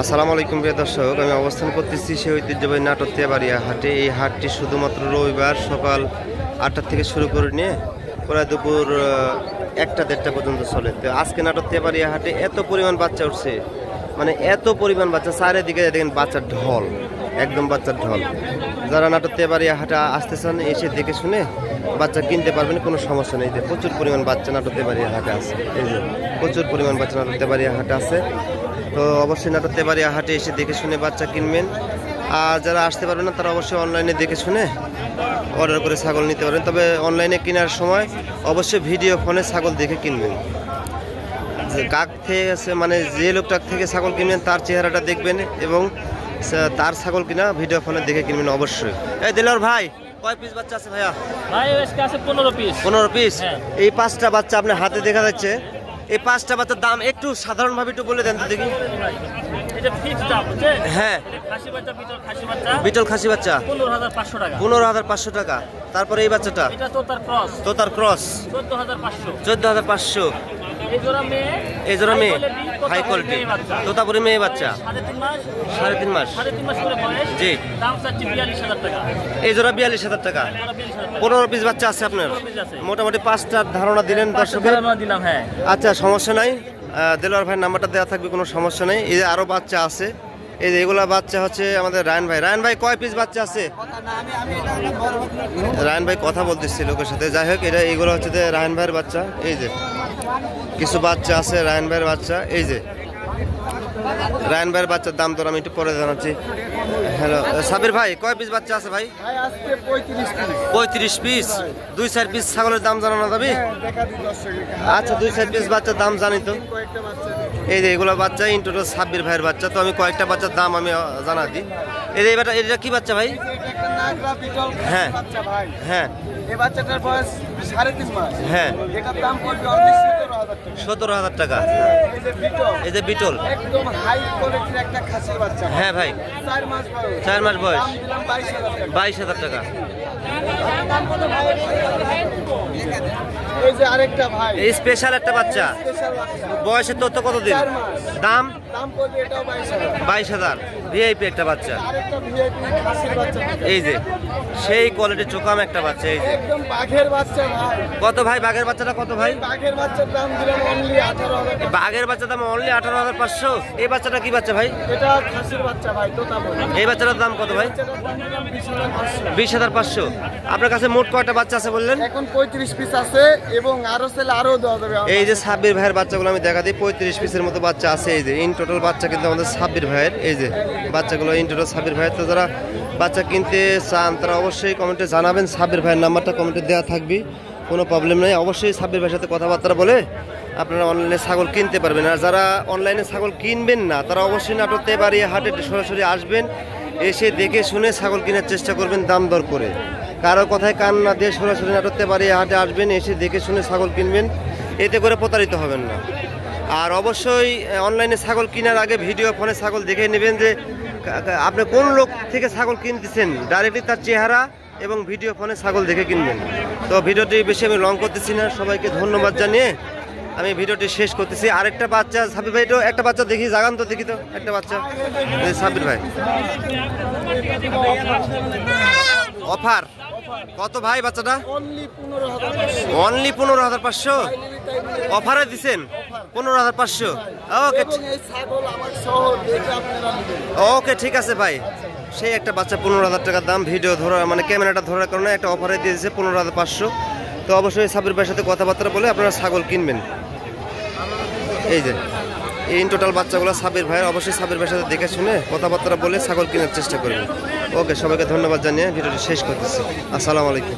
আসসালামু আলাইকুম প্রিয় দর্শক, আমি অবস্থান করতেছি সেই ঐতিহ্যবাহী নাটোর তেবাড়িয়া হাটে। এই হাটটি শুধুমাত্র রবিবার সকাল 8টা থেকে শুরু করে নিয়ে প্রায় দুপুর 1টা-1:30 পর্যন্ত চলে। তো আজকে নাটোর তেবাড়িয়া হাটে এত পরিমাণ বাচ্চা উঠছে, মানে এত পরিমাণ বাচ্চা, চারিদিকে দেখেন বাচ্চার ঢল, একদম বাচ্চার ঢল। যারা নাটোর তেবাড়িয়া হাটে আসতে চান এসে দেখে শুনে বাচ্চা কিনতে পারবেন, কোনো সমস্যা নেই। প্রচুর পরিমাণ বাচ্চা নাটোর তেবাড়িয়া হাটে আছে, এই যে প্রচুর পরিমাণ বাচ্চা নাটোর তেবাড়িয়া হাটে আছে। তো অবশ্যই নাটোর তেবাড়িয়া হাটে এসে দেখে শুনে বাচ্চা কিনবেন। আর যারা আসতে পারবেন না তারা অবশ্যই অনলাইনে দেখে শুনে অর্ডার করে ছাগল নিতে পারবেন। তবে অনলাইনে কেনার সময় অবশ্যই ভিডিও ফোনে ছাগল দেখে কিনবেন। যে কাক থেকে মানে যে লোকটার থেকে ছাগল কিনবেন তার চেহারাটা দেখবেন এবং তার ছাগল কিনা ভিডিও ফোনে দেখে কিনবেন অবশ্যই। এই দিলর ভাই, কয় পিস বাচ্চা আছে ভাইয়া? ভাই আজকে আছে 15 পিস। 15 পিস। এই 5টা বাচ্চা আপনার হাতে দেখা যাচ্ছে। এই 5টা বাচ্চার দাম একটু সাধারণভাবে একটু বলে দেন তো দেখি। এটা ফিক্সড দাম আছে। হ্যাঁ, খাসি বাচ্চা, বিটল খাসি বাচ্চা। বিটল খাসি বাচ্চা 15500 টাকা। 15500 টাকা। তারপরে এই বাচ্চাটা, এটা তোতার ক্রস। তোতার ক্রস 14500। 14500। এই জোড়া মেয়ে, এই জোড়া মেয়ে, হাই কোয়ালিটি তোতাপুরি মেয়ে বাচ্চা। 3.5 মাস। 3.5 মাস। 3.5 মাস করে বয়স। জি। দাম চাচ্ছি 42000 টাকা। এই জোড়া 42000 টাকা। 15 পিস বাচ্চা আছে আপনার। মোটামুটি 5টার ধারণা দিলেন দর্শকের। দিলাম, হ্যাঁ। আচ্ছা, সমস্যা নাই। দেলোয়ার ভাই নাম্বারটা দেওয়া থাকবে, কোনো সমস্যা নেই। এই যে আরো বাচ্চা আছে, এই যে এগুলা বাচ্চা হচ্ছে আমাদের রায়ন ভাই। রায়ন ভাই, কয় পিস বাচ্চা আছে? রায়ন ভাই কথা বলতেছি লোকের সাথে। যাই হোক, এটা এইগুলো হচ্ছে যে রায়ন ভাইয়ের বাচ্চা। এই যে কিছু বাচ্চা আছে রায়ন ভাইয়ের বাচ্চা। এই যে রায়ন ভাইয়ের বাচ্চার দাম তো আমি একটু পরে জানাচ্ছি। হ্যালো সাবির ভাই, কয় পিস বাচ্চা আছে ভাই? 35 পিস। 2-4 পিস ছাগলের দাম জানানো যাবে? আচ্ছা, 2-4 পিস বাচ্চার দাম জানি তো। এই যে এগুলো বাচ্চা ইন টোটাল সাব্বির ভাইয়ের বাচ্চা। তো আমি কয়েকটা বাচ্চার দাম আমি জানা দিই। এই যে এটা কি বাচ্চা ভাই? হ্যাঁ হ্যাঁ, এই বাচ্চাটার বয়স 3.5 মাস। হ্যাঁ, এটার দাম পড়বে 17000 টাকা। এই যে বিটল, একদম হাই কোয়ালিটির একটা খাসির বাচ্চা। হ্যাঁ ভাই, 4 মাস বয়স। 4 মাস বয়স। দাম দিলাম 22000 টাকা। এই যে আরেকটা ভাই, এই স্পেশাল একটা বাচ্চা, স্পেশাল বাচ্চা, বয়সের তথ্য কতদিন? 4 মাস। দাম দাম পড়বে এটাও 22000। 22000। ভিআইপি একটা বাচ্চা। আরেকটা ভিআইপি খাসির বাচ্চা। এই যে সেই কোয়ালিটির চোকাম একটা বাচ্চা। এই যে একদম বাঘের বাচ্চা ভাই। কত ভাই বাঘের বাচ্চাটা কত ভাই? বাঘের বাচ্চার দাম দিলাম অনলি 18000। বাঘের বাচ্চার দাম অনলি 18500। এই বাচ্চাটা কি বাচ্চা ভাই? এটা খাসির বাচ্চা ভাই, তোতা বলে। এই বাচ্চাটার দাম কত ভাই? বাচ্চাটার দাম দিলাম 20500। 20500। আপনার কাছে মোট কয়টা বাচ্চা আছে বললেন? এখন 35 পিস আছে এবং আরো সেল আরো দেওয়া যাবে। এই যে সাব্বির ভাইয়ের বাচ্চাগুলো আমি দেখা দিই, 35 পিসের মতো বাচ্চা আছে। এই যে ইন টোটাল বাচ্চা কিন্তু আমাদের সাব্বির ভাইয়ের। এই যে বাচ্চাগুলো ইন টোটাল সাব্বির ভাইয়ের। তো যারা বাচ্চা কিনতে চান তারা অবশ্যই কমেন্টে জানাবেন। সাব্বির ভাইয়ের নাম্বারটা কমেন্টে দেওয়া থাকবে, কোনো প্রবলেম নেই। অবশ্যই সাব্বির ভাইয়ের সাথে কথাবার্তা বলে আপনারা অনলাইনে ছাগল কিনতে পারবেন। আর যারা অনলাইনে ছাগল কিনবেন না তারা অবশ্যই নাটোর তেবাড়িয়া হাটে সরাসরি আসবেন, এসে দেখে শুনে ছাগল কেনার চেষ্টা করবেন দাম দর করে। কারো কথায় কান না দিয়ে সরাসরি নাটোর তেবাড়িয়া হাটে আসবেন, এসে দেখে শুনে ছাগল কিনবেন, এতে করে প্রতারিত হবেন না। আর অবশ্যই অনলাইনে ছাগল কেনার আগে ভিডিও ফোনে ছাগল দেখে নেবেন যে আপনি কোন লোক থেকে ছাগল কিনতেছেন, ডাইরেক্টলি তার চেহারা এবং ভিডিও ফোনে ছাগল দেখে কিনবেন। তো ভিডিওটি বেশি আমি লং করতেছি না, সবাইকে ধন্যবাদ জানিয়ে আমি ভিডিওটি শেষ করতেছি। আরেকটা বাচ্চা সাবির ভাই, তো একটা বাচ্চা দেখি, জাগান তো দেখি তো একটা বাচ্চা। সাবির ভাই, অফার কত ভাই বাচ্চাটা? অনলি 15500 অফারে দিচ্ছেন। 15500। ওকে ওকে, ঠিক আছে ভাই। সেই একটা বাচ্চা 15000 টাকার দাম। ভিডিও ধরা মানে ক্যামেরাটা ধরার কারণে একটা অফারে দিয়ে দিয়েছে 15500। তো অবশ্যই সাবির ভাইয়ের সাথে কথাবার্তা বলে আপনারা ছাগল কিনবেন। এই যে ইন টোটাল বাচ্চাগুলো সাবির ভাইয়ের। অবশ্যই সাবির ভাইয়ের সাথে দেখে শুনে কথাবার্তা বলে ছাগল কেনার চেষ্টা করবেন। ওকে, সবাইকে ধন্যবাদ জানিয়ে ভিডিওটি শেষ করতেছি। আসসালামু আলাইকুম।